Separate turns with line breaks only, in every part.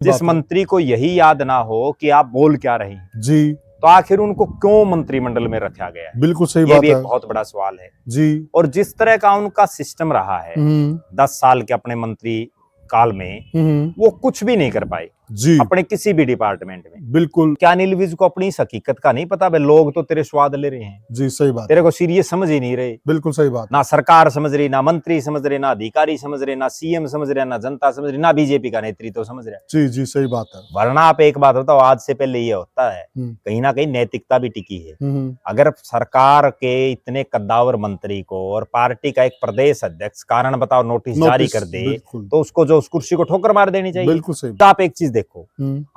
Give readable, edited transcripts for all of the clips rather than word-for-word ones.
जिस मंत्री को यही याद ना हो कि आप बोल क्या रहे हैं
जी,
तो आखिर उनको क्यों मंत्रिमंडल में रखा गया है?
बिल्कुल सही
ये
बात
भी
है
एक बहुत बड़ा सवाल है।
जी।
और जिस तरह का उनका सिस्टम रहा है 10 साल के अपने मंत्री काल में, वो कुछ भी नहीं कर पाए
जी,
अपने किसी भी डिपार्टमेंट में।
बिल्कुल
क्या अनिल विज को अपनी इस हकीकत का नहीं पता? भाई लोग तो तेरे स्वाद ले रहे हैं,
जी, सही बात
तेरे
है,
को सीरियस समझ ही नहीं रहे।
बिल्कुल सही बात
ना सरकार समझ रही, ना मंत्री समझ रहे, ना अधिकारी समझ रहे, ना सीएम समझ रहे, ना जनता समझ रही, ना बीजेपी का नेतृत्व समझ रहा है।
जी, जी, सही बात है।
वरना आप एक बात बताओ, आज से पहले ये होता है,
हम्म,
कहीं ना कहीं नैतिकता भी टिकी है।
हम्म,
अगर सरकार के इतने कद्दावर मंत्री को और पार्टी का एक प्रदेश अध्यक्ष कारण बताओ नोटिस जारी
नोटिस
कर दे,
बिल्कुल
तो उसको जो उस कुर्सी को ठोकर मार देनी चाहिए।
बिल्कुल सही।
तो आप एक चीज देखो,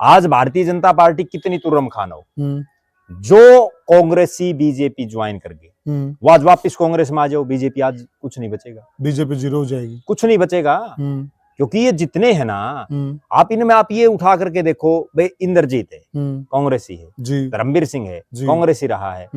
आज भारतीय जनता पार्टी कितनी तुर्रम खान हो,
हम्म,
जो कांग्रेसी बीजेपी ज्वाइन कर गए, वो आज वापिस कांग्रेस में आ जाओ, बीजेपी आज कुछ नहीं बचेगा,
बीजेपी जीरो हो जाएगी,
कुछ नहीं बचेगा। क्योंकि ये जितने हैं ना, आप इनमें आप ये उठा करके देखो, भाई इंद्रजीत है कांग्रेसी है,
जी,
धर्मवीर सिंह है
जी,
कांग्रेसी रहा है,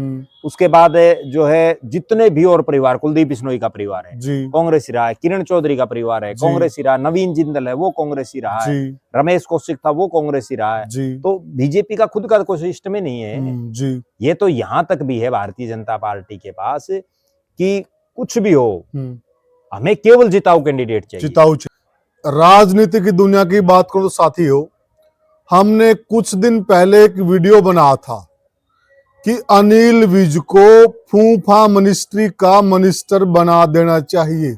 उसके बाद जो है जितने भी और परिवार, कुलदीप बिश्नोई का परिवार है
जी,
कांग्रेसी रहा है, किरण चौधरी का परिवार है
जी,
कांग्रेसी रहा, नवीन जिंदल है वो कांग्रेसी रहा है,
जी,
रमेश कौशिक था वो कांग्रेसी रहा है।
जी,
तो बीजेपी का खुद का कोई सिस्टम ही नहीं है।
जी,
ये तो यहां तक भी है भारतीय जनता पार्टी के पास कि कुछ भी हो, हमें केवल जिताऊ कैंडिडेट चाहिए।
जिताऊ राजनीति की दुनिया की बात करो तो साथियों, हमने कुछ दिन पहले एक वीडियो बनाया था कि अनिल विज को फूफा मिनिस्ट्री का मिनिस्टर बना देना चाहिए,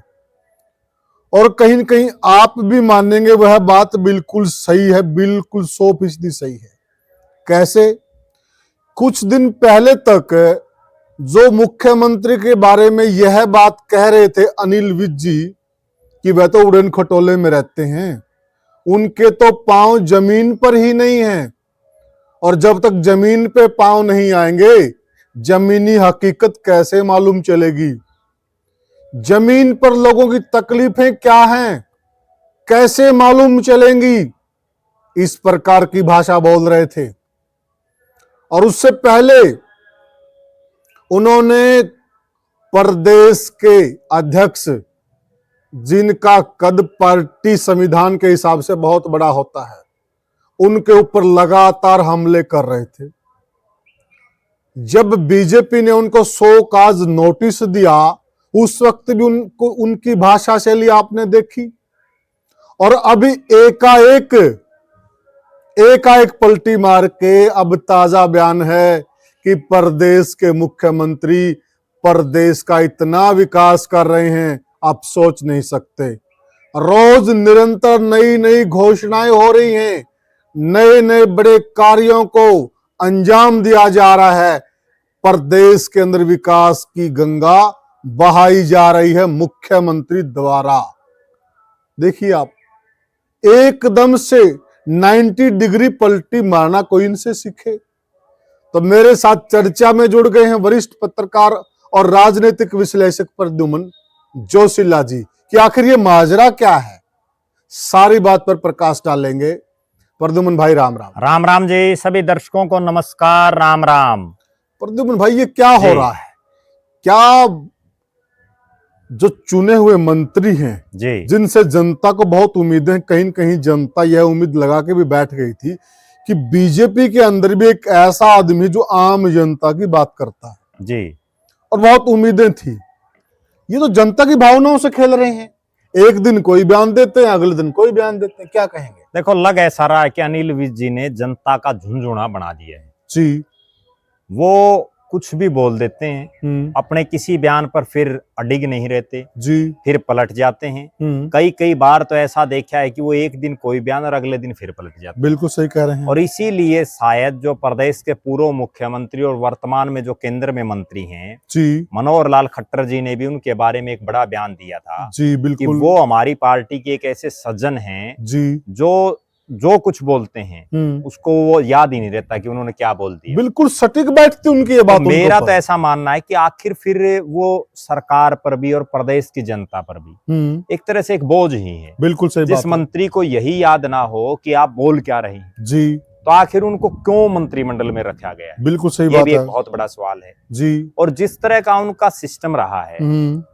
और कहीं न कहीं आप भी मानेंगे वह बात बिल्कुल सही है, बिल्कुल 100% सही है। कैसे? कुछ दिन पहले तक जो मुख्यमंत्री के बारे में यह बात कह रहे थे अनिल विज जी कि वह तो उड़न खटोले में रहते हैं, उनके तो पांव जमीन पर ही नहीं हैं, और जब तक जमीन पे पांव नहीं आएंगे जमीनी हकीकत कैसे मालूम चलेगी? जमीन पर लोगों की तकलीफें क्या हैं कैसे मालूम चलेंगी? इस प्रकार की भाषा बोल रहे थे। और उससे पहले उन्होंने प्रदेश के अध्यक्ष, जिनका कद पार्टी संविधान के हिसाब से बहुत बड़ा होता है, उनके ऊपर लगातार हमले कर रहे थे। जब बीजेपी ने उनको 100 काज नोटिस दिया, उस वक्त भी उनको उनकी भाषा शैली आपने देखी, और अभी एकाएक पलटी मार के अब ताजा बयान है कि प्रदेश के मुख्यमंत्री प्रदेश का इतना विकास कर रहे हैं आप सोच नहीं सकते। रोज निरंतर नई नई घोषणाएं हो रही हैं, नए नए बड़े कार्यों को अंजाम दिया जा रहा है, प्रदेश के अंदर विकास की गंगा बहाई जा रही है मुख्यमंत्री द्वारा। देखिए आप, एकदम से 90 डिग्री पलटी मारना कोई इनसे सीखे। तो मेरे साथ चर्चा में जुड़ गए हैं वरिष्ठ पत्रकार और राजनीतिक विश्लेषक प्रद्युमन जोशीला जी कि आखिर ये माजरा क्या है, सारी बात पर प्रकाश डालेंगे। प्रद्युमन भाई राम राम।
राम राम जी, सभी दर्शकों को नमस्कार, राम राम।
प्रद्युमन भाई, ये क्या हो रहा है? क्या जो चुने हुए मंत्री हैं
जी,
जिनसे जनता को बहुत उम्मीदें, कहीं न कहीं जनता यह उम्मीद लगा के भी बैठ गई थी कि बीजेपी के अंदर भी एक ऐसा आदमी जो आम जनता की बात करता है
जी,
और बहुत उम्मीदें थी, ये तो जनता की भावनाओं से खेल रहे हैं। एक दिन कोई बयान देते हैं, अगले दिन कोई बयान देते हैं, क्या कहेंगे?
देखो, लग ऐसा रहा है कि अनिल विज जी ने जनता का झुंझुना बना दिया है।
जी,
वो कुछ भी बोल देते हैं, अपने किसी बयान पर फिर अडिग नहीं रहते,
जी,
फिर पलट जाते हैं। कई बार तो ऐसा देखा है कि वो एक दिन कोई बयान और अगले दिन फिर पलट जाते हैं।
बिल्कुल सही कह रहे हैं।
और इसीलिए शायद जो प्रदेश के पूर्व मुख्यमंत्री और वर्तमान में जो केंद्र में मंत्री हैं,
जी,
मनोहर लाल खट्टर जी ने भी उनके बारे में एक बड़ा बयान दिया था
जी,
कि
बिल्कुल,
वो हमारी पार्टी के एक ऐसे सज्जन हैं
जी,
जो कुछ बोलते हैं उसको वो याद ही नहीं रहता कि उन्होंने क्या बोल दिया।
बिल्कुल सटीक बैठती उनकी ये बात।
तो मेरा तो ऐसा मानना है कि आखिर फिर वो सरकार पर भी और प्रदेश की जनता पर भी एक तरह से एक बोझ ही है।
बिल्कुल सही बात
जिस मंत्री को यही याद ना हो कि आप बोल क्या रहे हैं,
जी,
तो आखिर उनको क्यों मंत्रिमंडल में रखा गया है?
बिल्कुल सही
ये
बात
भी
है
एक बहुत बड़ा सवाल है।
जी।
और जिस तरह का उनका सिस्टम रहा है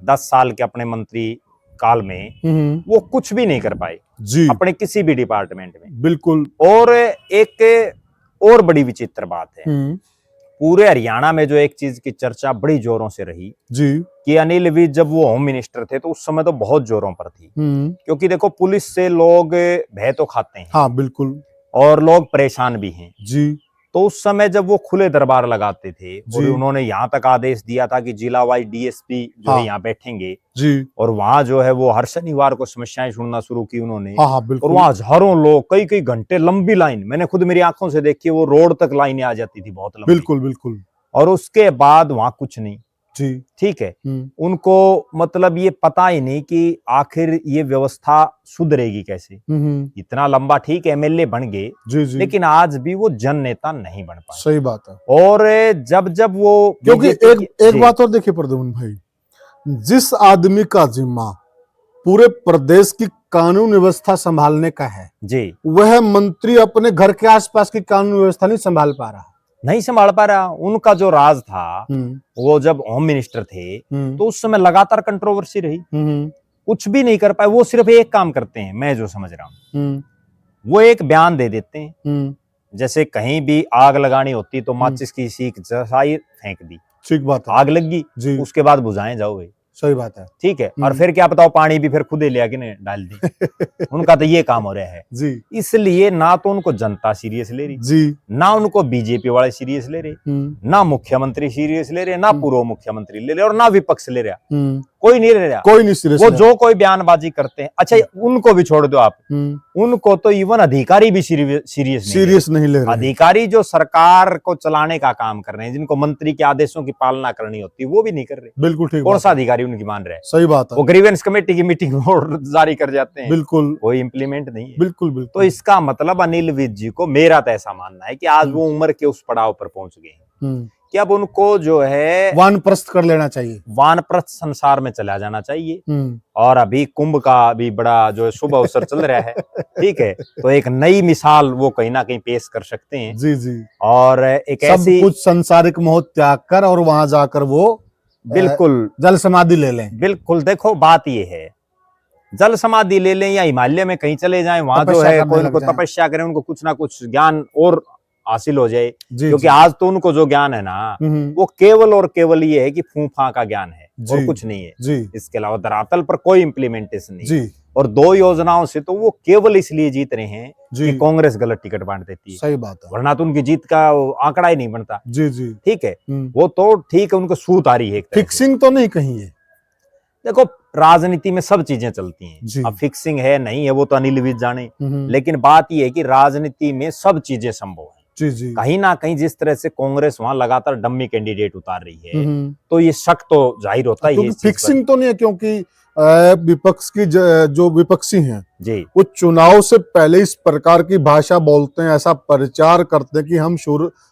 10 साल के अपने मंत्री काल में, वो कुछ भी नहीं कर पाए
जी
अपने किसी भी डिपार्टमेंट में।
बिल्कुल।
और एक और बड़ी विचित्र बात है, पूरे हरियाणा में जो एक चीज की चर्चा बड़ी जोरों से रही
जी
कि अनिल विज जब वो होम मिनिस्टर थे तो उस समय तो बहुत जोरों पर थी, क्योंकि देखो पुलिस से लोग भय तो खाते हैं।
हाँ बिल्कुल।
और लोग परेशान भी हैं।
जी
तो उस समय जब वो खुले दरबार लगाते थे और
जी
उन्होंने यहाँ तक आदेश दिया था कि जिला वाइज डीएसपी जो
हाँ
है यहाँ बैठेंगे,
जी
और वहां जो है वो हर शनिवार को समस्याएं सुनना शुरू की उन्होंने।
हाँ हाँ
और
बिल्कुल।
वहां हजारों लोग, कई कई घंटे लंबी लाइन, मैंने खुद मेरी आंखों से देखी, वो रोड तक लाइनें आ जाती थी बहुत लंबी।
बिल्कुल बिल्कुल।
और उसके बाद वहां कुछ नहीं।
जी
ठीक है, उनको मतलब ये पता ही नहीं कि आखिर ये व्यवस्था सुधरेगी कैसे। इतना लंबा ठीक है एमएलए बन गए,
जी जी
लेकिन आज भी वो जन नेता नहीं बन पाए।
सही बात है।
और जब जब वो
क्योंकि
बीजेपी
एक बात और देखिए प्रद्युम्न भाई, जिस आदमी का जिम्मा पूरे प्रदेश की कानून व्यवस्था संभालने का है
जी,
वह मंत्री अपने घर के आसपास की कानून व्यवस्था नहीं संभाल पा रहा।
नहीं संभाल पा रहा। उनका जो राज था, वो जब होम मिनिस्टर थे तो उस समय लगातार कंट्रोवर्सी रही, कुछ भी नहीं कर पाए। वो सिर्फ एक काम करते हैं, मैं जो समझ रहा हूँ, वो एक बयान दे देते हैं, जैसे कहीं भी आग लगानी होती तो माचिस की सीख जसाई फेंक दी,
ठीक बात है,
आग लग गई, उसके बाद बुझाएं जाओ भाई।
सही बात है।
ठीक है, और फिर क्या बताओ, पानी भी फिर खुद ही ले आके डाल दी। उनका तो ये काम हो रहा है
जी।
इसलिए ना तो उनको जनता सीरियस ले रही
जी,
ना उनको बीजेपी वाले सीरियस ले रहे, ना मुख्यमंत्री सीरियस ले रहे, ना पूर्व मुख्यमंत्री ले रहे, और ना विपक्ष ले रहा। कोई नहीं ले रहा,
कोई नहीं सीरियस।
वो जो कोई बयानबाजी करते हैं, अच्छा उनको भी छोड़ दो आप, उनको तो इवन अधिकारी भी सीरियस
नहीं ले रहे।
अधिकारी जो सरकार को चलाने का काम कर रहे हैं, जिनको मंत्री के आदेशों की पालना करनी होती है, वो भी नहीं कर रहे।
बिल्कुल ठीक।
कौन सा अधिकारी उनकी मान रहे हैं?
सही बात है।
वो ग्रीवेंस कमेटी की मीटिंग जारी कर जाते हैं,
बिल्कुल
कोई इंप्लीमेंट नहीं है।
बिल्कुल बिल्कुल।
तो इसका मतलब अनिल विज जी को, मेरा तो ऐसा मानना है कि आज वो उम्र के उस पड़ाव पर पहुंच गए हैं कि अब उनको जो है
वानप्रस्थ कर लेना चाहिए,
वानप्रस्थ संसार में चला जाना चाहिए। और अभी कुंभ का भी बड़ा जो शुभ अवसर चल रहा है, ठीक है, तो एक नई मिसाल वो कहीं ना कहीं पेश कर सकते हैं।
जी जी।
और एक
सब
ऐसी
कुछ संसारिक मोह त्याग कर और वहां जाकर वो
बिल्कुल
जल समाधि ले लें।
बिल्कुल, देखो बात ये है, जल समाधि ले लें या हिमालय में कहीं चले जाएं, वहां जो है कोई उनको तपस्या करें, उनको कुछ ना कुछ ज्ञान और हासिल हो जाए। क्योंकि आज तो उनको जो ज्ञान है ना, वो केवल और केवल ये है कि फूफा का ज्ञान है और कुछ नहीं है
जी।
इसके अलावा धरातल पर कोई इंप्लीमेंटेशन नहीं
जी।
और 2 योजनाओं से तो वो केवल इसलिए जीत रहे हैं कि कांग्रेस गलत टिकट बांट देती है।
सही बात है,
वरना तो उनकी जीत का आंकड़ा ही नहीं बनता।
जी जी।
ठीक है, वो तो ठीक है, उनको सूत आ रही है,
फिक्सिंग तो नहीं कहीं है।
देखो राजनीति में सब चीजें चलती हैं, अब फिक्सिंग है नहीं है वो तो अनिल विज जाने, लेकिन बात यह है कि राजनीति में सब चीजें संभव है।
जी जी।
कहीं ना कहीं जिस तरह से कांग्रेस वहां लगातार डम्मी कैंडिडेट उतार रही है, तो ये शक तो जाहिर होता ही है।
फिक्सिंग तो नहीं है, क्योंकि विपक्ष की जो विपक्षी हैं
जी,
वो चुनाव से पहले इस प्रकार की भाषा बोलते हैं, ऐसा प्रचार करते हैं कि हम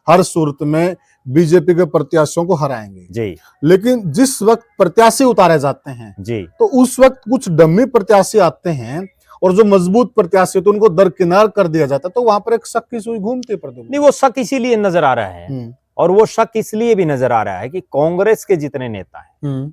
हर सूरत में बीजेपी के प्रत्याशियों को हराएंगे जी। लेकिन जिस वक्त प्रत्याशी उतारे जाते हैं जी, तो उस वक्त कुछ डम्मी प्रत्याशी आते हैं और जो मजबूत प्रत्याशी तो उनको दरकिनार कर दिया जाता है, तो वहां पर एक शक की सुई घूमती है। नहीं,
वो शक इसीलिए नजर आ रहा है, और वो शक इसलिए भी नजर आ रहा है कि कांग्रेस के जितने नेता हैं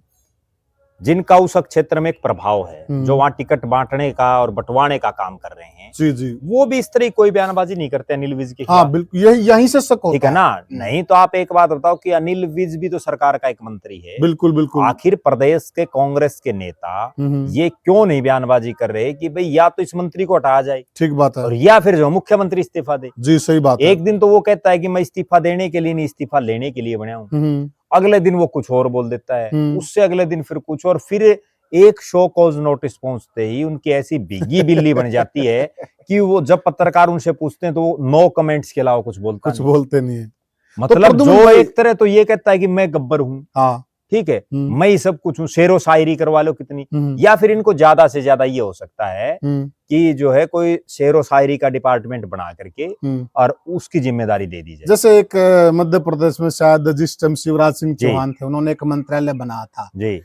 जिनका उस क्षेत्र में एक प्रभाव है, जो वहां टिकट बांटने का और बंटवाने का काम कर रहे हैं
जी जी,
वो भी इस तरह कोई बयानबाजी नहीं करते अनिल विज की।
हाँ बिल्कुल, यहीं से शक होता है।
ठीक है ना, नहीं तो आप एक बात बताओ कि अनिल विज भी तो सरकार का एक मंत्री है।
बिल्कुल बिल्कुल।
आखिर प्रदेश के कांग्रेस के नेता ये क्यों नहीं बयानबाजी कर रहे कि भाई या तो इस मंत्री को हटाया जाए, ठीक बात है, और या फिर जो मुख्यमंत्री इस्तीफा दे। जी सही बात है। एक दिन तो वो कहता है कि मैं इस्तीफा देने के लिए नहीं, इस्तीफा लेने के लिए बना हूं, अगले दिन वो कुछ और बोल देता है, उससे अगले दिन फिर कुछ और, फिर एक शो कॉज नोटिस पहुंचते ही उनकी ऐसी भीगी बिल्ली बन जाती है कि वो जब पत्रकार उनसे पूछते हैं तो वो नो कमेंट्स के अलावा कुछ बोलते नहीं है। मतलब तो जो एक तरह तो ये कहता है कि मैं गब्बर हूँ, हाँ ठीक है, मैं ही सब कुछ हूँ, शेरो शायरी करवा लो कितनी, या फिर इनको ज्यादा से ज्यादा ये हो सकता है कि जो है कोई शेरो शायरी का डिपार्टमेंट बना करके और उसकी जिम्मेदारी दे दी जाए।
जैसे एक मध्य प्रदेश में शायद जिस टाइम शिवराज सिंह चौहान थे, उन्होंने एक मंत्रालय बनाया था जी,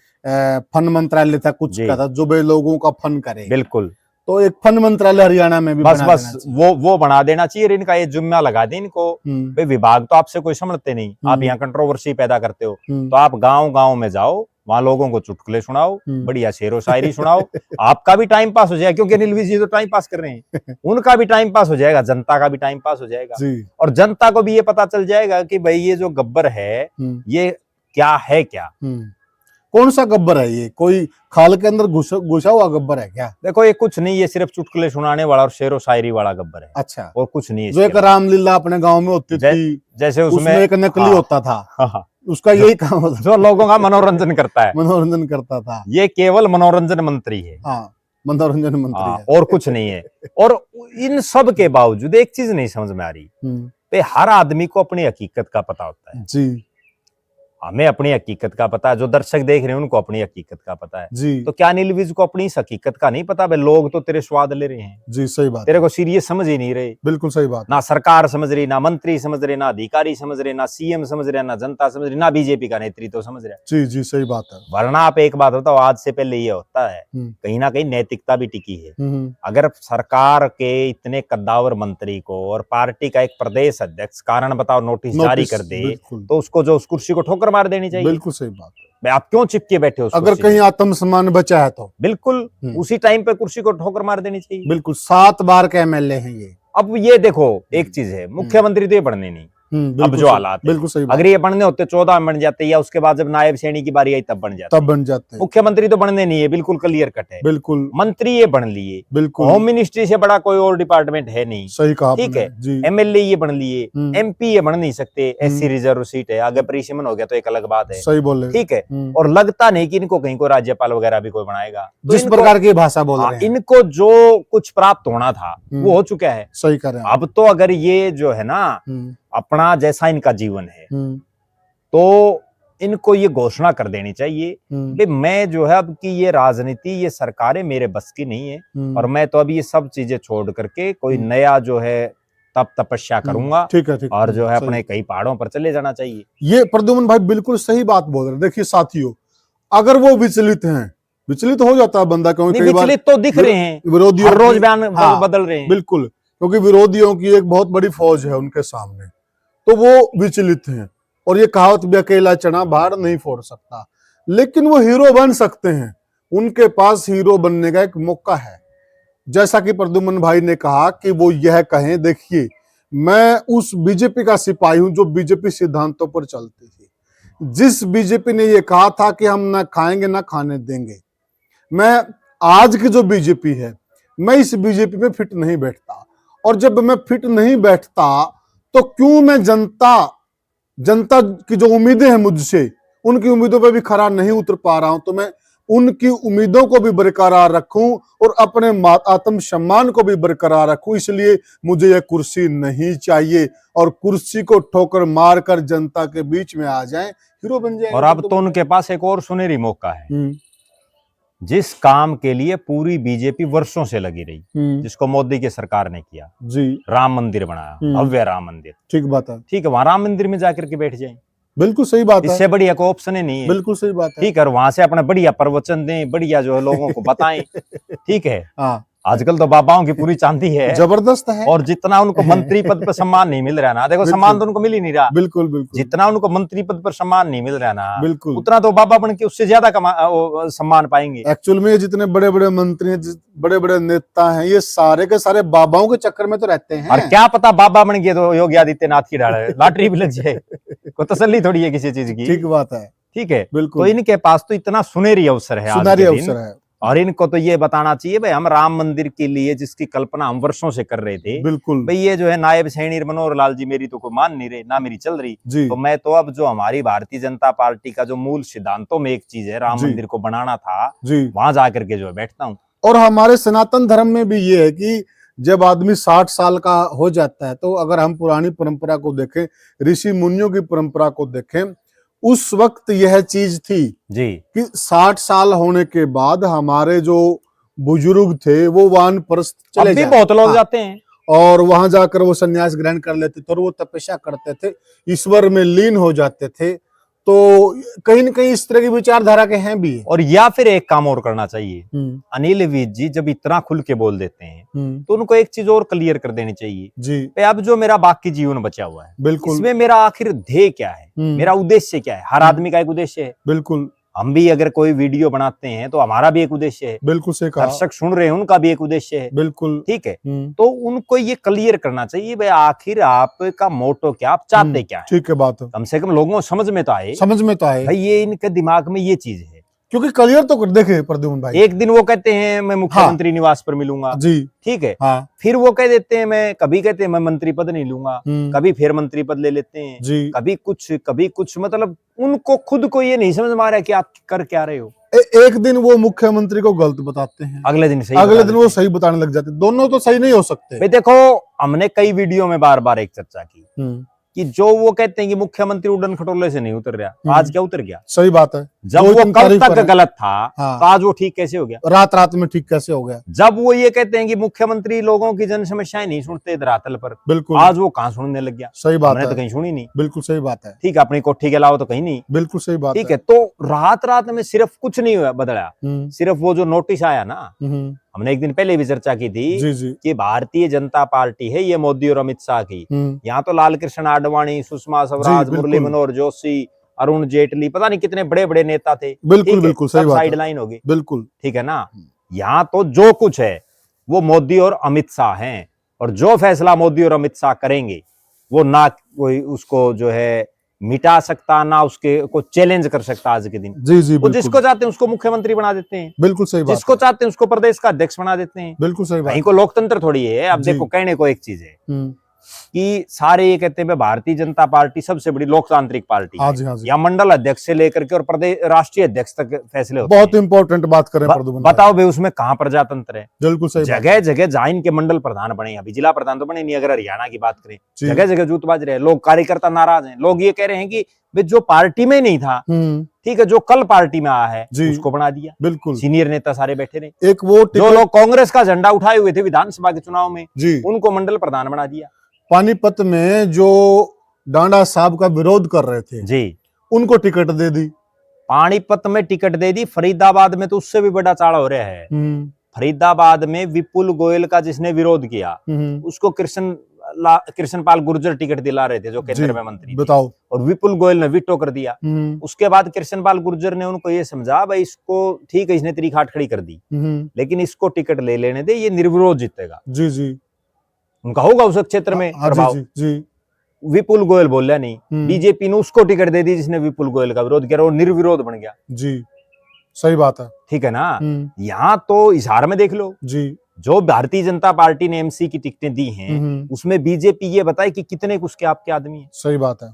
फन मंत्रालय था कुछ का था, जो वे लोगों का फन करे। बिल्कुल, तो एक फन मंत्रालय हरियाणा में भी
बस वो बना देना चाहिए। इनका ये जुम्मा लगा दे इनको, भाई विभाग तो आपसे कोई समझते नहीं, आप यहाँ कंट्रोवर्सी पैदा करते हो, तो आप गांव गांव में जाओ वहां लोगों को चुटकुले सुनाओ, बढ़िया शेरो शायरी सुनाओ, आपका भी टाइम पास हो जाएगा, क्योंकि अनिल विज जी तो टाइम पास कर रहे हैं, उनका भी टाइम पास हो जाएगा, जनता का भी टाइम पास हो जाएगा, और जनता को भी ये पता चल जाएगा कि भाई ये जो गब्बर है ये क्या है, क्या
कौन सा गब्बर है ये, कोई खाल के अंदर घुसा हुआ गब्बर है क्या?
देखो ये कुछ नहीं, ये सिर्फ चुटकुले सुनाने वाला और शेरो शायरी वाला गब्बर है।
अच्छा,
और कुछ नहीं है।
जो एक रामलीला अपने गांव में होती थी,
जैसे उसमें
एक नकली होता था, उसका यही काम होता,
जो लोगों का मनोरंजन करता है,
मनोरंजन करता था।
ये केवल मनोरंजन मंत्री है।
मनोरंजन मंत्री है,
और कुछ नहीं है। और इन सब के बावजूद एक चीज नहीं समझ में आ रही, हर आदमी को अपनी हकीकत का पता होता है जी, हमें अपनी हकीकत का पता है, जो दर्शक देख रहे हैं उनको अपनी हकीकत का पता है जी। तो क्या अनिल विज को अपनी इस हकीकत का नहीं पता? भाई लोग तो तेरे स्वाद ले रहे हैं
जी, सही बात,
तेरे को सीरियस समझ ही नहीं रहे।
बिल्कुल सही बात,
ना सरकार समझ रही, ना मंत्री समझ रहे, ना अधिकारी समझ रहे, ना सीएम समझ रहे, ना जनता समझ रही, ना बीजेपी का नेतृत्व समझ रहा है।
जी जी, सही बात है।
वरना आप एक बात बताओ, आज से पहले ये होता है, कहीं ना कहीं नैतिकता भी टिकी है। अगर सरकार के इतने कद्दावर मंत्री को और पार्टी का एक प्रदेश अध्यक्ष कारण बताओ नोटिस जारी कर दे, तो उसको जो उस कुर्सी को ठोकर मार देनी चाहिए।
बिल्कुल सही बात है।
आप क्यों चिपके बैठे हो?
अगर कहीं आत्मसम्मान बचा है तो बिल्कुल
उसी टाइम पे कुर्सी को ठोकर मार देनी चाहिए।
बिल्कुल, 7 बार के एमएलए हैं ये।
अब ये देखो एक चीज है, मुख्यमंत्री तो ये बढ़ने नहीं, अब जो हालात है,
बिल्कुल सही बात।
अगर ये बनने होते 14 में बन जाते, या उसके बाद जब नायब श्रेणी की बारी आई तब बन जाते। मुख्यमंत्री तो बनने नहीं है, बिल्कुल क्लियर कट है।
बिल्कुल,
मंत्री ये बन लिए, बिल्कुल, होम मिनिस्ट्री से बड़ा कोई और डिपार्टमेंट है नहीं।
सही कहा,
ठीक है। एमएलए ये बन लिए, एमपी ये बन नहीं सकते, एससी रिजर्व सीट है, आगे परिसीमन हो गया तो एक अलग बात है।
सही बोले,
ठीक है। और लगता नहीं कि इनको कहीं को राज्यपाल वगैरह भी कोई बनाएगा,
जिस प्रकार की भाषा बोल रहे हैं।
इनको जो कुछ प्राप्त होना था वो हो चुका है।
सही कह रहे हैं।
अब तो अगर ये जो है ना अपना जैसा इनका जीवन है तो इनको ये घोषणा कर देनी चाहिए कि मैं जो है अब की ये राजनीति, ये सरकारें मेरे बस की नहीं है, और मैं तो अब ये सब चीजें छोड़ करके कोई नया जो है तप तपस्या करूंगा। ठीक है, और जो है अपने कई पहाड़ों पर चले जाना चाहिए।
ये प्रद्युम्न भाई बिल्कुल सही बात बोल रहे हैं। देखिए साथियों, अगर वो विचलित हैं, विचलित हो जाता है बंदा, क्योंकि
विचलित तो दिख रहे हैं, विरोधियों रोज बयान बदल रहे हैं।
बिल्कुल, क्योंकि विरोधियों की एक बहुत बड़ी फौज है उनके सामने, तो वो विचलित हैं। और ये कहावत भी, अकेला चना बाहर नहीं फोड़ सकता, लेकिन वो हीरो बन सकते हैं। उनके पास हीरो बनने का एक मौका है। जैसा कि प्रद्युम्न भाई ने कहा कि वो यह कहें, देखिए मैं उस बीजेपी का सिपाही हूं जो बीजेपी सिद्धांतों पर चलती थी। जिस बीजेपी ने ये कहा था कि हम ना खाएंगे ना खाने देंगे, मैं आज की जो बीजेपी है, मैं इस बीजेपी में फिट नहीं बैठता। और जब मैं फिट नहीं बैठता तो क्यों मैं जनता की जो उम्मीदें हैं मुझसे, उनकी उम्मीदों पर भी खरा नहीं उतर पा रहा हूं, तो मैं उनकी उम्मीदों को भी बरकरार रखूं और अपने आत्म सम्मान को भी बरकरार रखूं। इसलिए मुझे यह कुर्सी नहीं चाहिए, और कुर्सी को ठोकर मारकर जनता के बीच में आ जाएं, हीरो बन जाएं।
और अब तो उनके पास एक और सुनहरी मौका है। जिस काम के लिए पूरी बीजेपी वर्षों से लगी रही, जिसको मोदी की सरकार ने किया जी, राम मंदिर बनाया, भव्य राम मंदिर। ठीक बात है, ठीक है, वहां राम मंदिर में जाकर के बैठ जाएं।
बिल्कुल सही बात है,
इससे बढ़िया कोई ऑप्शन ही नहीं है।
बिल्कुल सही बात है।
ठीक है, वहां से अपना बढ़िया प्रवचन दें, बढ़िया जो है लोगों को बताएं। ठीक है। आजकल तो बाबाओं की पूरी चांदी है,
जबरदस्त है।
और जितना उनको मंत्री पद पर सम्मान नहीं मिल रहा ना, देखो सम्मान तो उनको मिल ही नहीं रहा।
बिल्कुल बिल्कुल,
जितना उनको मंत्री पद पर सम्मान नहीं मिल रहा ना,
बिल्कुल,
उतना तो बाबा बन के उससे ज्यादा सम्मान पाएंगे।
एक्चुअल में जितने बड़े बड़े मंत्री हैं, बड़े बड़े नेता हैं, ये सारे के सारे बाबाओं के चक्कर में तो रहते हैं।
और क्या पता बाबा बन गए तो योगी आदित्यनाथ की लॉटरी भी लग जाए, कोई तसल्ली थोड़ी है किसी चीज की।
ठीक बात है,
ठीक है,
बिल्कुल।
तो इनके पास तो इतना सुनहरी अवसर है,
सुनहरी अवसर है,
और इनको तो ये बताना चाहिए भाई हम राम मंदिर के लिए जिसकी कल्पना हम वर्षों से कर रहे थे,
बिल्कुल
भाई ये जो है नायब श्रेणी मनोहर लाल जी मेरी तो कोई मान नहीं रहे, ना मेरी चल रही, तो मैं तो अब जो हमारी भारतीय जनता पार्टी का जो मूल सिद्धांतों में एक चीज है, राम मंदिर को बनाना था, वहां जाकर के जो है बैठता हूँ।
और हमारे सनातन धर्म में भी ये है कि जब आदमी 60 साल का हो जाता है, तो अगर हम पुरानी परंपरा को देखें, ऋषि मुनियों की परंपरा को देखें, उस वक्त यह चीज थी जी कि 60 साल होने के बाद हमारे जो बुजुर्ग थे वो वानप्रस्थ चले जाते,
बहुत लोग जाते हैं,
और वहां जाकर वो संन्यास ग्रहण कर लेते थे, और वो तपस्या करते थे, ईश्वर में लीन हो जाते थे। तो कहीं न कहीं इस तरह की विचारधारा के हैं भी।
और या फिर एक काम और करना चाहिए, अनिल विज जी जब इतना खुल के बोल देते हैं तो उनको एक चीज और क्लियर कर देनी चाहिए जी, अब जो मेरा बाकी जीवन बचा हुआ है, बिल्कुल, इसमें मेरा आखिर ध्येय क्या है, मेरा उद्देश्य क्या है। हर आदमी का एक उद्देश्य है,
बिल्कुल,
हम भी अगर कोई वीडियो बनाते हैं तो हमारा भी एक उद्देश्य है,
बिल्कुल सही कहा,
दर्शक सुन रहे हैं उनका भी एक उद्देश्य है,
बिल्कुल
ठीक है। तो उनको ये क्लियर करना चाहिए भाई आखिर आपका मोटो क्या, आप चाहते क्या है,
ठीक है बात,
कम से कम लोगों को समझ में तो आए भाई ये इनके दिमाग में ये चीज है।
क्योंकि क्लियर तो कर देखे प्रद्युम्न भाई,
एक दिन वो कहते हैं मैं मुख्यमंत्री निवास पर मिलूंगा
जी,
ठीक है,
हाँ,
फिर वो कह देते हैं मैं, कभी कहते हैं मैं मंत्री पद नहीं लूंगा, कभी फिर मंत्री पद ले लेते हैं
जी,
कभी कुछ मतलब उनको खुद को ये नहीं समझ में आ रहा है कि आप कर क्या रहे हो।
एक दिन वो मुख्यमंत्री को गलत बताते हैं,
अगले दिन
वो सही बताने लग जाते, दोनों तो सही नहीं हो सकते।
भाई देखो हमने कई वीडियो में बार बार एक चर्चा की कि जो वो कहते हैं कि मुख्यमंत्री उड़न खटोले से नहीं उतर रहा, आज क्या उतर गया,
सही बात है।
जब वो कल तक गलत था तो आज वो ठीक कैसे हो गया,
रात में ठीक कैसे हो गया।
जब वो ये कहते हैं कि मुख्यमंत्री लोगों की जन समस्याएं नहीं सुनते धरातल पर,
बिल्कुल,
आज वो कहां सुनने लग गया।
सही बात
है, तो कहीं सुनी नहीं,
बिल्कुल सही बात है,
ठीक है, अपनी कोठी के अलावा तो कहीं नहीं,
बिल्कुल सही बात,
ठीक है। तो रात में सिर्फ कुछ नहीं हुआ बदला, सिर्फ वो जो नोटिस आया ना, हमने एक दिन पहले भी चर्चा की थी
जी।
कि भारतीय जनता पार्टी है ये मोदी और अमित शाह की, यहाँ तो लाल कृष्ण आडवाणी, सुषमा स्वराज, मुरली मनोहर जोशी, अरुण जेटली, पता नहीं कितने बड़े बड़े नेता थे,
बिल्कुल सही बात,
साइड लाइन होगी,
बिल्कुल
ठीक है ना। यहाँ तो जो कुछ है वो मोदी और अमित शाह हैं, और जो फैसला मोदी और अमित शाह करेंगे वो ना कोई उसको जो है मिटा सकता, ना उसके को चैलेंज कर सकता आज के दिन।
जी,
वो जिसको चाहते हैं उसको मुख्यमंत्री बना देते हैं,
बिल्कुल सही बात,
जिसको चाहते हैं उसको प्रदेश का अध्यक्ष बना देते हैं,
बिल्कुल सही बात।
कहीं को लोकतंत्र थोड़ी है। अब देखो कहने को एक चीज है कि सारे ये कहते हैं भारतीय जनता पार्टी सबसे बड़ी लोकतांत्रिक पार्टी है, या मंडल अध्यक्ष से लेकर के और प्रदेश राष्ट्रीय अध्यक्ष तक फैसले होते
बहुत इंपॉर्टेंट बात करें,
बताओ भाई उसमें कहाँ प्रजातंत्र है।
बिल्कुल सही,
जगह जगह जहाँ इनके मंडल प्रधान बने, अभी जिला प्रधान तो बने नहीं, अगर हरियाणा की बात करें जगह जगह जूत बाज रहे, लोग कार्यकर्ता नाराज हैं, लोग ये कह रहे हैं कि जो पार्टी में नहीं था, ठीक है, जो कल पार्टी में आया है उसको बना दिया, बिल्कुल सीनियर नेता सारे बैठे रहे,
एक वो
जो लोग कांग्रेस का झंडा उठाए हुए थे विधानसभा के चुनाव में उनको मंडल प्रधान बना दिया।
पानीपत में जो डांडा साहब का विरोध कर रहे थे
जी,
उनको टिकट दे दी,
पानीपत में टिकट दे दी। फरीदाबाद में तो उससे भी बड़ा चाड़ा हो रहा है, फरीदाबाद में विपुल गोयल का जिसने विरोध किया उसको कृष्णपाल गुर्जर टिकट दिला रहे थे जो केंद्र में मंत्री,
बताओ,
और विपुल गोयल ने वीटो कर दिया। उसके बाद कृष्णपाल गुर्जर ने उनको ये समझा भाई इसको ठीक है, इसने तेरी खाट खड़ी कर दी लेकिन इसको टिकट ले लेने दे, ये निर्विरोध जीतेगा।
जी
उनका होगा उस क्षेत्र में प्रभाव।
जी।
विपुल गोयल बोला नहीं, बीजेपी ने उसको टिकट दे दी जिसने विपुल गोयल का विरोध किया, वो निर्विरोध बन गया।
जी सही बात है,
ठीक है ना। यहाँ तो इशार में देख लो जी, जो भारतीय जनता पार्टी ने एमसी की टिकटें दी हैं उसमें बीजेपी ये बताए कि कितने उसके आपके आदमी हैं।
सही बात है,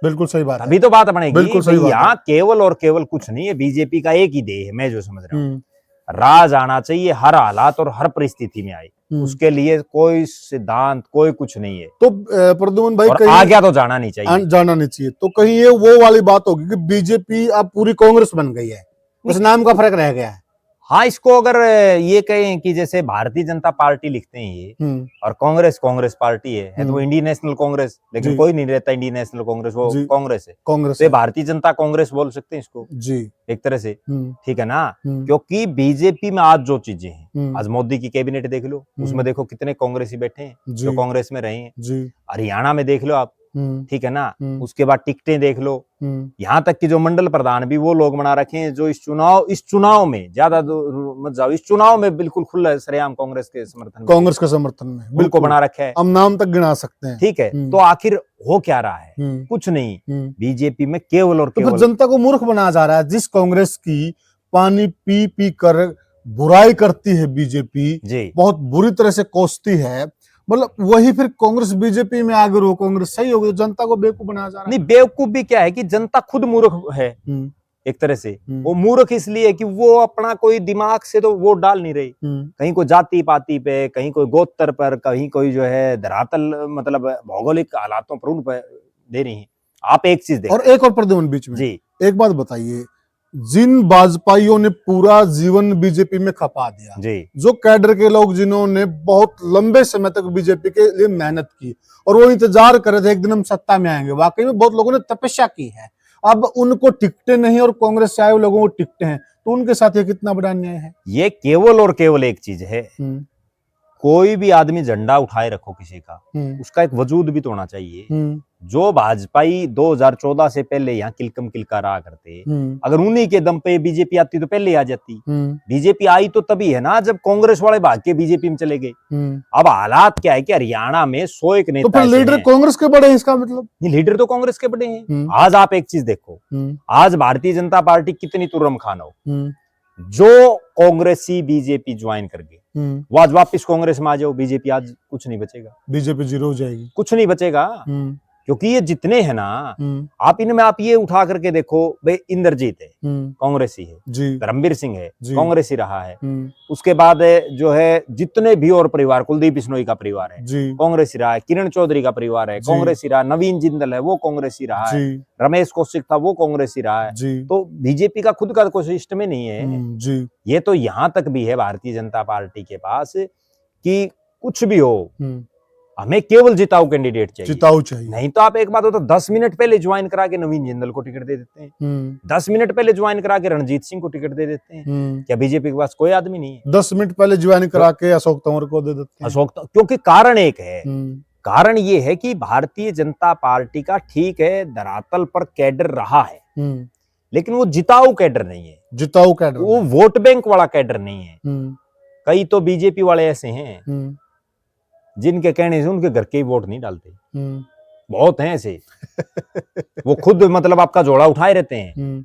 बिल्कुल सही बात है,
अभी तो बात बनेगी। यहाँ केवल और केवल कुछ नहीं है, बीजेपी का एक ही ध्येय है, मैं जो समझ रहा हूँ, राज आना चाहिए, हर हालात और हर परिस्थिति में आए, उसके लिए कोई सिद्धांत कोई कुछ नहीं है।
तो प्रद्युम्न भाई कहीं
आगे तो जाना नहीं चाहिए,
तो कहीं ये वो वाली बात होगी कि बीजेपी अब पूरी कांग्रेस बन गई है, बस नाम का फर्क रह गया है।
हाँ, इसको अगर ये कहें कि जैसे भारतीय जनता पार्टी लिखते हैं ये और कांग्रेस पार्टी है तो इंडियन नेशनल कांग्रेस, लेकिन कोई नहीं रहता इंडियन नेशनल कांग्रेस, वो कांग्रेस है, तो भारतीय जनता कांग्रेस बोल सकते हैं इसको जी एक तरह से, ठीक है ना। क्योंकि बीजेपी में आज जो चीजें हैं, आज मोदी की कैबिनेट देख लो, उसमें देखो कितने कांग्रेसी बैठे हैं जो कांग्रेस में रहे हैं, हरियाणा में देख लो आप, ठीक है ना। उसके बाद टिकटें देख लो, यहाँ तक कि जो मंडल प्रधान भी वो लोग बना रखे हैं जो इस चुनाव में ज्यादा मत जाओ, इस चुनाव में बिल्कुल खुला सरेआम कांग्रेस के समर्थन में बिल्कुल बना रखा है,
हम नाम तक गिना सकते हैं,
ठीक है। तो आखिर हो क्या रहा है, कुछ नहीं, बीजेपी में केवल और केवल
जनता को मूर्ख बनाया जा रहा है। जिस कांग्रेस की पानी पी पी कर बुराई करती है बीजेपी, बहुत बुरी तरह से कोसती है, मतलब वही फिर कांग्रेस बीजेपी में आगे हो, कांग्रेस सही हो गई, जनता को बेवकूफ बनाया जा रहा है।
नहीं, बेवकूफ भी क्या है कि जनता खुद मूर्ख है एक तरह से। वो मूर्ख इसलिए कि वो अपना कोई दिमाग से तो वोट डाल नहीं रही, कहीं कोई जाति पाति पे, कहीं कोई गोत्र पर, कहीं कोई जो है धरातल मतलब भौगोलिक हालातों पर दे रही है। आप एक चीज देखो,
और एक और प्रद्युम्न बीच में जी एक बात बताइए, जिन भाजपाइयों ने पूरा जीवन बीजेपी में खपा दिया जी, जो कैडर के लोग जिन्होंने बहुत लंबे समय तक बीजेपी के लिए मेहनत की और वो इंतजार कर रहे थे एक दिन हम सत्ता में आएंगे, वाकई में बहुत लोगों ने तपस्या की है, अब उनको टिकटें नहीं और कांग्रेस से आए लोगों को टिकटें हैं, तो उनके साथ ये कितना बड़ा अन्याय है।
ये केवल और केवल एक चीज है, कोई भी आदमी झंडा उठाए रखो किसी का, उसका एक वजूद भी तो होना चाहिए। जो भाजपाई 2014 से पहले यहाँ किलकम किलका रहा करते, अगर उन्हीं के दम पे बीजेपी आती तो पहले आ जाती। बीजेपी आई तो तभी है ना जब कांग्रेस वाले भाग के बीजेपी में चले गए। अब हालात क्या है कि हरियाणा में 101 नेता,
तो फिर लीडर कांग्रेस के बड़े हैं, इसका मतलब
लीडर तो कांग्रेस के बड़े हैं। आज आप एक चीज देखो, आज भारतीय जनता पार्टी कितनी तुर्रम खान हो, जो कांग्रेसी बीजेपी ज्वाइन कर गए, वो आज वापिस कांग्रेस में आ जाओ, बीजेपी आज कुछ नहीं बचेगा,
बीजेपी जीरो हो जाएगी,
कुछ नहीं बचेगा। क्योंकि ये जितने हैं ना, आप इनमें आप ये उठा करके देखो, भाई इंद्रजीत है कांग्रेसी है, धर्मवीर सिंह है कांग्रेसी रहा है, उसके बाद जो है जितने भी और परिवार, कुलदीप बिश्नोई का परिवार है कांग्रेसी रहा है, किरण चौधरी का परिवार है कांग्रेसी रहा, नवीन जिंदल है वो कांग्रेसी रहा है, रमेश कौशिक था वो कांग्रेसी रहा है। तो बीजेपी का खुद का कोई सिस्टम ही नहीं है। ये तो यहां तक भी है भारतीय जनता पार्टी के पास कि कुछ भी हो, हमें केवल जिताऊ कैंडिडेट चाहिए,
जिताऊ चाहिए।
नहीं तो आप एक बात हो तो 10 मिनट पहले ज्वाइन करा के नवीन जिंदल को टिकट दे देते हैं, 10 मिनट पहले ज्वाइन करा के रणजीत सिंह को टिकट दे देते हैं। क्या बीजेपी के पास कोई आदमी नहीं है?
10 मिनट पहले ज्वाइन करा के अशोक तंवर को दे देते हैं।
क्योंकि कारण एक है, कारण ये है कि भारतीय जनता पार्टी का ठीक है धरातल पर कैडर रहा है, लेकिन वो जिताऊ कैडर नहीं है,
जिताऊ कैडर,
वो वोट बैंक वाला कैडर नहीं है। कई तो बीजेपी वाले ऐसे हैं जिनके कहने से उनके घर के ही वोट नहीं डालते, बहुत हैं ऐसे। वो खुद मतलब आपका जोड़ा उठाए रहते हैं।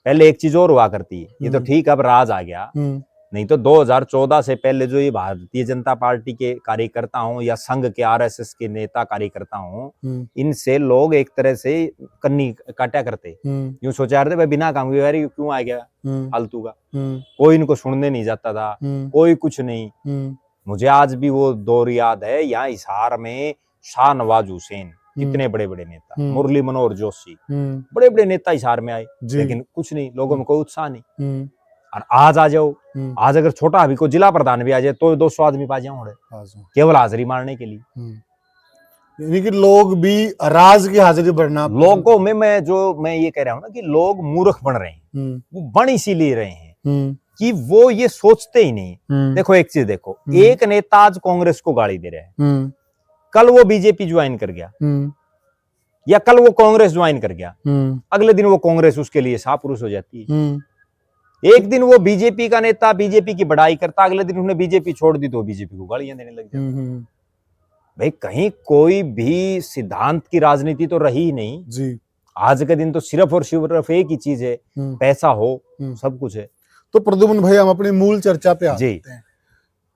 पहले एक चीज और हुआ करती है, ये तो ठीक अब राज आ गया, नहीं तो 2014 से पहले जो ये भारतीय जनता पार्टी के कार्यकर्ता हो या संघ के आरएसएस के नेता कार्यकर्ता हो, इनसे लोग एक तरह से कन्नी काटा करते, यूं सोचा रहे थे बिना काम के क्यों आ गया फालतू का, कोई इनको सुनने नहीं जाता था, कोई कुछ नहीं। मुझे आज भी वो दौर याद है, यहाँ हिसार में शाहनवाज हुसैन, कितने बड़े बड़े नेता, मुरली मनोहर जोशी, बड़े बड़े नेता हिसार में आए, लेकिन कुछ नहीं, लोगों में कोई उत्साह नहीं। और आज आ जाओ, आज अगर छोटा अभी को जिला प्रधान भी आ जाए तो 200 आदमी पा जाओ केवल हाजिरी मारने के लिए।
यानी कि लोग भी राज की हाजिरी बढ़ना,
लोगों में मैं ये कह रहा हूँ ना कि लोग मूर्ख बन रहे हैं, वो बन इसीलिए रहे हैं कि वो ये सोचते ही नहीं। देखो एक चीज देखो, एक नेता आज कांग्रेस को गाली दे रहा है, कल वो बीजेपी ज्वाइन कर गया या कल वो कांग्रेस ज्वाइन कर गया, अगले दिन वो कांग्रेस उसके लिए शाहपुरुष हो जाती है। एक दिन वो बीजेपी का नेता बीजेपी की बड़ाई करता, अगले दिन उसने बीजेपी छोड़ दी तो बीजेपी को गालियां देने लग जाता। भाई कहीं कोई भी सिद्धांत की राजनीति तो रही ही नहीं जी। आज के दिन तो सिर्फ और सिर्फ एक ही चीज है, पैसा हो सब कुछ है।
तो प्रद्युम्न भाई हम अपनी मूल चर्चा पे आते हैं।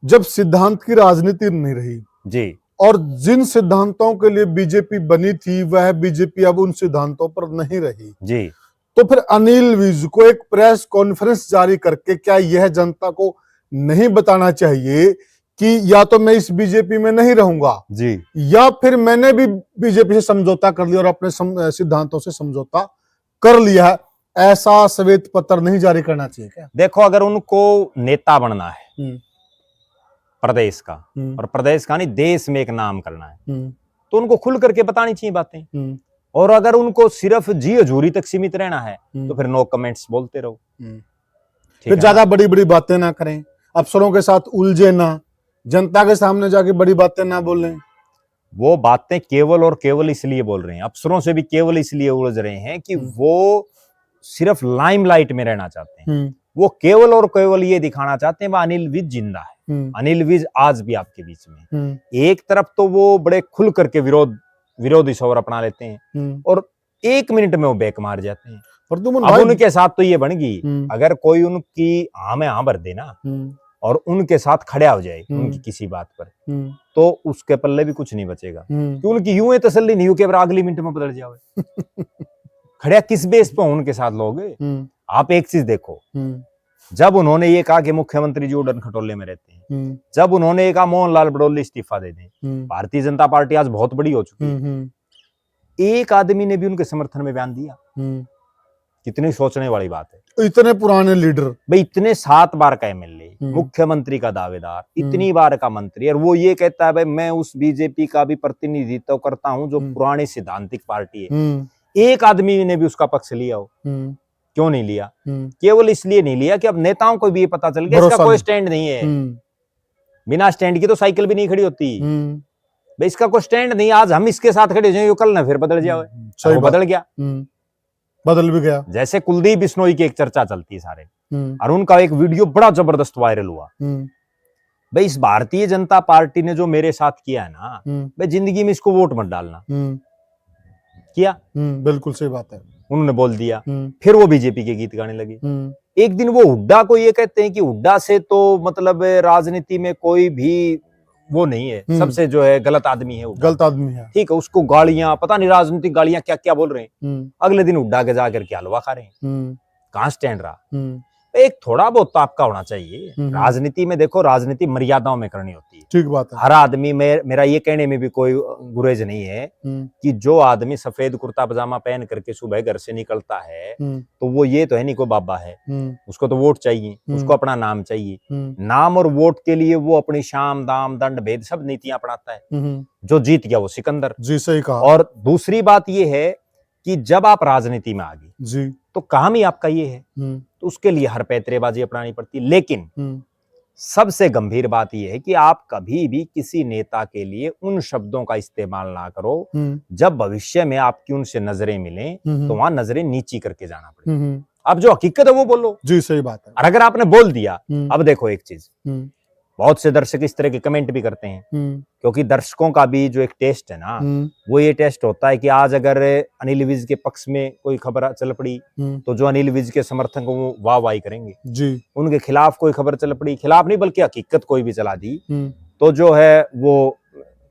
जब सिद्धांत की राजनीति नहीं रही जी, और जिन सिद्धांतों के लिए बीजेपी बनी थी वह बीजेपी अब उन सिद्धांतों पर नहीं रही जी, तो फिर अनिल विज को एक प्रेस कॉन्फ्रेंस जारी करके क्या यह जनता को नहीं बताना चाहिए कि या तो मैं इस बीजेपी में नहीं रहूंगा जी, या फिर मैंने भी बीजेपी से समझौता कर लिया और अपने सिद्धांतों से समझौता कर लिया है, ऐसा श्वेत पत्र नहीं जारी करना चाहिए क्या?
देखो अगर उनको नेता बनना है प्रदेश का, और प्रदेश का नहीं देश में एक नाम करना है, तो उनको खुल करके बतानी चाहिए बातें। और अगर उनको सिर्फ जी हजूरी तक सीमित रहना है तो फिर नो कमेंट्स बोलते रहो,
फिर ज्यादा बड़ी बड़ी बातें ना करें, अफसरों के साथ उलझे ना, जनता के सामने जाके बड़ी बातें ना बोलें।
वो बातें केवल और केवल इसलिए बोल रहे हैं, अफसरों से भी केवल इसलिए उलझ रहे हैं कि वो सिर्फ लाइमलाइट में रहना चाहते हैं। वो केवल और केवल ये दिखाना चाहते हैं अनिल विज जिंदा है, अनिल विज आज भी आपके बीच में। एक तरफ तो वो बड़े खुल करके विरोधी शोर अपना लेते हैं और 1 मिनट में वो बैक मार जाते हैं। अब उनके साथ तो ये बन गई, अगर कोई उनकी हाँ में हाँ भर दे ना और उनके साथ खड़ा हो जाए उनकी किसी बात पर, तो उसके पल्ले भी कुछ नहीं बचेगा, क्योंकि उनकी यूं ही तसल्ली नहीं हो कि अगली मिनट में बदल जाए। खड़ा किस बेस पर उनके साथ लोग? आप एक चीज देखो, जब उन्होंने ये कहा कि मुख्यमंत्री जी उड़न खटोले में रहते हैं, जब उन्होंने ये कहा मोहनलाल बड़ौली इस्तीफा दे दें, भारतीय जनता पार्टी आज बहुत बड़ी हो चुकी है, एक आदमी ने भी उनके समर्थन में बयान दिया। कितनी सोचने वाली बात है।
इतने पुराने लीडर
भाई, इतने 7 बार का एमएलए, मुख्यमंत्री का दावेदार, इतनी बार का मंत्री, और वो ये कहता है भाई मैं उस बीजेपी का भी प्रतिनिधित्व करता हूं जो पुरानी सिद्धांतिक पार्टी है। एक आदमी ने भी उसका पक्ष लिया हो? क्यों नहीं लिया? केवल इसलिए नहीं लिया कि अब नेताओं को भी ये पता चल गया इसका कोई स्टैंड नहीं है। बिना स्टैंड की तो साइकिल भी नहीं खड़ी होती भाई, इसका कोई स्टैंड नहीं, आज हम इसके साथ खड़े हो जाए, कल ना फिर बदल जाओ।
सही
वो बदल गया,
बदल भी गया।
जैसे कुलदीप बिश्नोई की एक चर्चा चलती है सारे, और उनका एक वीडियो बड़ा जबरदस्त वायरल हुआ। भाई इस भारतीय जनता पार्टी ने जो मेरे साथ किया है ना, भाई जिंदगी में इसको वोट मत डालना। किया,
बिल्कुल सही बात है,
उन्होंने बोल दिया। फिर वो बीजेपी के गीत गाने लगे। एक दिन वो हुड्डा को ये कहते हैं कि हुड्डा से तो मतलब राजनीति में कोई भी वो नहीं है, सबसे जो है गलत आदमी है,
गलत आदमी है,
ठीक है। उसको गालियां, पता नहीं राजनीतिक गालियां क्या क्या बोल रहे हैं। अगले दिन हुड्डा के जाकर के हलवा खा रहे हैं। कहां स्टैंड रहा? एक थोड़ा बहुत तो आपका होना चाहिए। राजनीति में देखो, राजनीति मर्यादाओं में करनी होती है, ठीक बात है। हर आदमी में, मेरा ये कहने में भी कोई गुरेज नहीं है कि जो आदमी सफेद कुर्ता पजामा पहन करके सुबह घर से निकलता है तो वो ये तो है नहीं कोई बाबा है, उसको तो वोट चाहिए, उसको अपना नाम चाहिए। नाम और वोट के लिए वो अपनी शाम दाम दंड भेद सब नीतियां अपनाता है। जो जीत गया वो सिकंदर।
जी सही कहा।
और दूसरी बात ये है कि जब आप राजनीति में आ गए
जी
तो काम ही आपका ये है, तो उसके लिए हर पैतरेबाजी अपनानी पड़ती है। लेकिन सबसे गंभीर बात यह है कि आप कभी भी किसी नेता के लिए उन शब्दों का इस्तेमाल ना करो जब भविष्य में आपकी उनसे नजरें मिलें तो वहां नजरें नीची करके जाना पड़े। अब जो हकीकत है वो बोलो।
जी सही बात है।
और अगर आपने बोल दिया, अब देखो एक चीज, बहुत से दर्शक इस तरह के कमेंट भी करते हैं, क्योंकि दर्शकों का भी जो एक टेस्ट है ना, वो ये टेस्ट होता है कि आज अगर अनिल विज के पक्ष में कोई खबर चल पड़ी तो जो अनिल विज के समर्थक वो वाह वाही करेंगे जी। उनके खिलाफ कोई खबर चल पड़ी, खिलाफ नहीं बल्कि हकीकत कोई भी चला दी तो जो है वो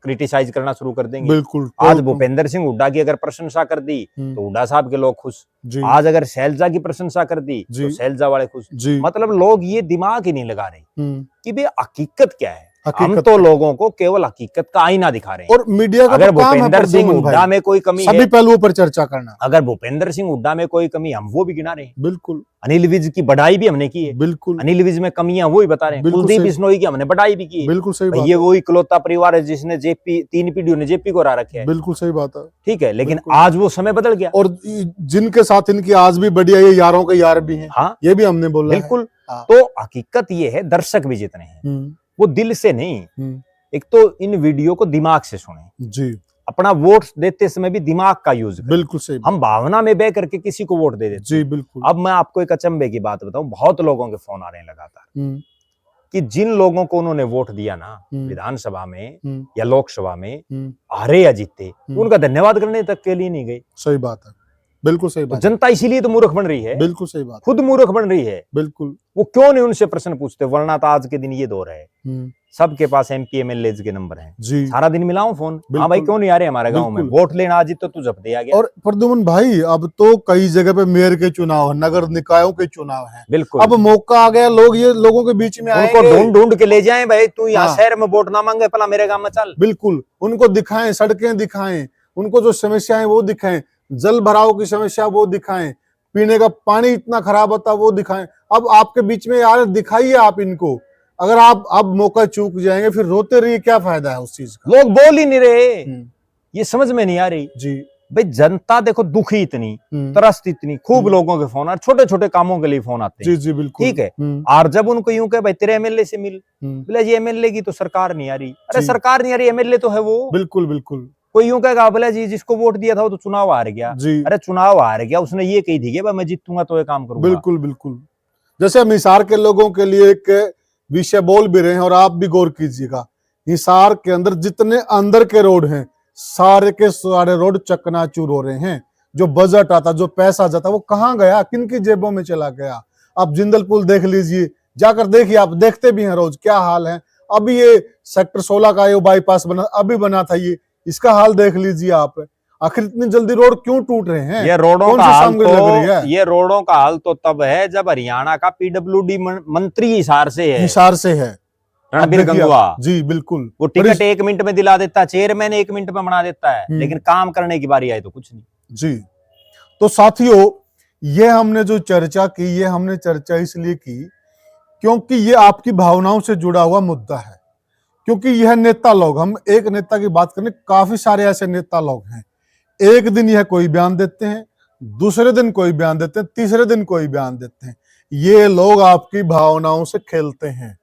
क्रिटिसाइज करना शुरू कर देंगे।
बिल्कुल।
आज भूपेंद्र सिंह हुड्डा की अगर प्रशंसा कर दी तो हुड्डा साहब के लोग खुश, आज अगर शैलजा की प्रशंसा कर दी तो शैलजा वाले खुश। मतलब लोग ये दिमाग ही नहीं लगा रहे कि भाई हकीकत क्या है। हम तो लोगों को केवल हकीकत का आईना दिखा रहे हैं।
और मीडिया का
अगर भूपेंद्र सिंह हुड्डा में कोई कमी है,
सभी पहलुओं पर चर्चा करना।
अगर भूपेंद्र सिंह हुड्डा में कोई कमी, हम वो भी गिना रहे हैं।
बिल्कुल।
अनिल विज की बढ़ाई भी हमने की है। बिल्कुल। अनिल विज में कमियां वो ही बता रहे हैं। कुलदीप बिश्नोई की हमने बढ़ाई भी की है।
बिल्कुल सही बात।
ये वो इकलौता परिवार है जिसने जेपी, 3 पीढ़ियों ने जेपी को हरा रखे है।
बिल्कुल सही बात है।
ठीक है, लेकिन आज वो समय बदल गया
और जिनके साथ इनकी आज भी बढ़िया, ये यारों के यार भी हैं। हाँ, ये भी हमने बोला।
बिल्कुल। तो हकीकत ये है, दर्शक भी जितने हैं वो दिल से नहीं, एक तो इन वीडियो को दिमाग से सुने जी। अपना वोट देते समय भी दिमाग का यूज करें। बिल्कुल सही। हम भावना में बह करके किसी को वोट दे देते जी। बिल्कुल। अब मैं आपको एक अचंभे की बात बताऊं, बहुत लोगों के फोन आ रहे हैं लगातार कि जिन लोगों को उन्होंने वोट दिया ना विधानसभा में या लोकसभा में, हारे या जीते, उनका धन्यवाद करने तक के लिए नहीं गए। सही बात है, बिल्कुल सही बात। जनता इसीलिए तो मूर्ख बन रही है। बिल्कुल सही बात। खुद मूर्ख बन रही है। बिल्कुल। वो क्यों नहीं उनसे प्रश्न पूछते, वरना तो आज के दिन ये दौर है सबके पास एमपी एमएलए के नंबर हैं जी। सारा दिन मिलाऊं फोन, हाँ भाई क्यों नहीं आ रहे हमारे गांव में वोट लेना, आज तो तू जब दिया गया। और
प्रद्युमन भाई, अब तो कई जगह पे मेयर के चुनाव, नगर निकायों के चुनाव हैं।
बिल्कुल।
अब मौका आ गया, लोग ये लोगों के बीच में
उनको ढूंढ ढूंढ के ले जाएं, भाई तू यहाँ शहर में वोट ना मांगे, पला मेरे गांव में चल।
बिल्कुल। उनको दिखाएं, सड़कें दिखाएं, उनको जो समस्याएं वो दिखाएं, जल भराव की समस्या वो दिखाएं, पीने का पानी इतना खराब होता वो दिखाएं। अब आपके बीच में यार दिखाइए आप इनको। अगर आप अब मौका चूक जाएंगे फिर रोते रहिए, क्या फायदा है उस चीज का।
लोग बोल ही नहीं रहे, ये समझ में नहीं आ रही जी। भाई जनता देखो दुखी इतनी, त्रस्त इतनी, खूब लोगों के फोन, छोटे छोटे कामों के लिए फोन आते हैं। जी जी बिल्कुल। ठीक है। और जब उनको यूं कहे भाई तेरे एमएलए से मिल, बोले जी एमएलए की तो सरकार नहीं आ रही। अरे सरकार नहीं आ रही, एमएलए तो है वो। बिल्कुल बिल्कुल। कोई यूं कहेगा बोले जी जिसको वोट दिया था वो तो चुनाव हार गया जी। अरे चुनाव हार गया, उसने ये कही थी कि मैं जीतूंगा तो ये काम करूंगा। बिल्कुल बिल्कुल। जैसे हम हिसार के लोगों के लिए एक विषय बोल भी रहे हैं, और आप भी गौर कीजिएगा, हिसार के अंदर जितने अंदर के रोड हैं सारे के सारे रोड चकनाचूर हो रहे हैं। जो बजट आता, जो पैसा जाता, वो कहाँ गया, किनकी जेबों में चला गया। आप जिंदल पुल देख लीजिए, जाकर देखिए, आप देखते भी हैं रोज क्या हाल है। अभी ये सेक्टर 16 का ये बाईपास बना, अभी बना था, ये इसका हाल देख लीजिए आप। आखिर इतनी जल्दी रोड क्यों टूट रहे हैं? ये रोडों का हाल तो, ये रोडों का हाल तो तब है जब हरियाणा का पीडब्ल्यूडी मंत्री हिसार से है।
हिसार से है
रणबीर गंगवा जी।
बिल्कुल।
वो टिकट 1 मिनट में दिला देता है, चेयरमैन 1 मिनट में बना देता है, लेकिन काम करने की बारी आई तो कुछ नहीं
जी। तो साथियों, ये हमने जो चर्चा की, ये हमने चर्चा इसलिए की क्योंकि ये आपकी भावनाओं से जुड़ा हुआ मुद्दा है। क्योंकि यह नेता लोग, हम एक नेता की बात करें, काफी सारे ऐसे नेता लोग हैं, एक दिन यह कोई बयान देते हैं, दूसरे दिन कोई बयान देते हैं, तीसरे दिन कोई बयान देते हैं। ये लोग आपकी भावनाओं से खेलते हैं।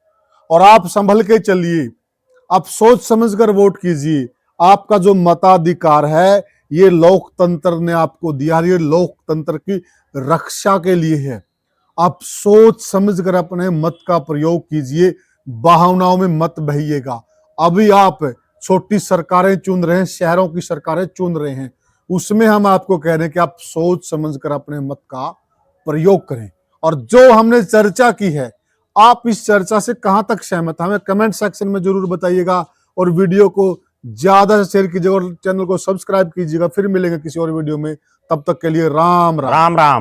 और आप संभल के चलिए, आप सोच समझकर वोट कीजिए। आपका जो मताधिकार है ये लोकतंत्र ने आपको दिया, ये लोकतंत्र की रक्षा के लिए है। आप सोच समझकर अपने मत का प्रयोग कीजिए, भावनाओं में मत बहिएगा। अभी आप छोटी सरकारें चुन रहे हैं, शहरों की सरकारें चुन रहे हैं, उसमें हम आपको कह रहे हैं कि आप सोच समझकर अपने मत का प्रयोग करें। और जो हमने चर्चा की है, आप इस चर्चा से कहां तक सहमत हैं हमें कमेंट सेक्शन में जरूर बताइएगा, और वीडियो को ज्यादा से शेयर कीजिएगा और चैनल को सब्सक्राइब कीजिएगा। फिर मिलेंगे किसी और वीडियो में, तब तक के लिए राम राम।
राम राम।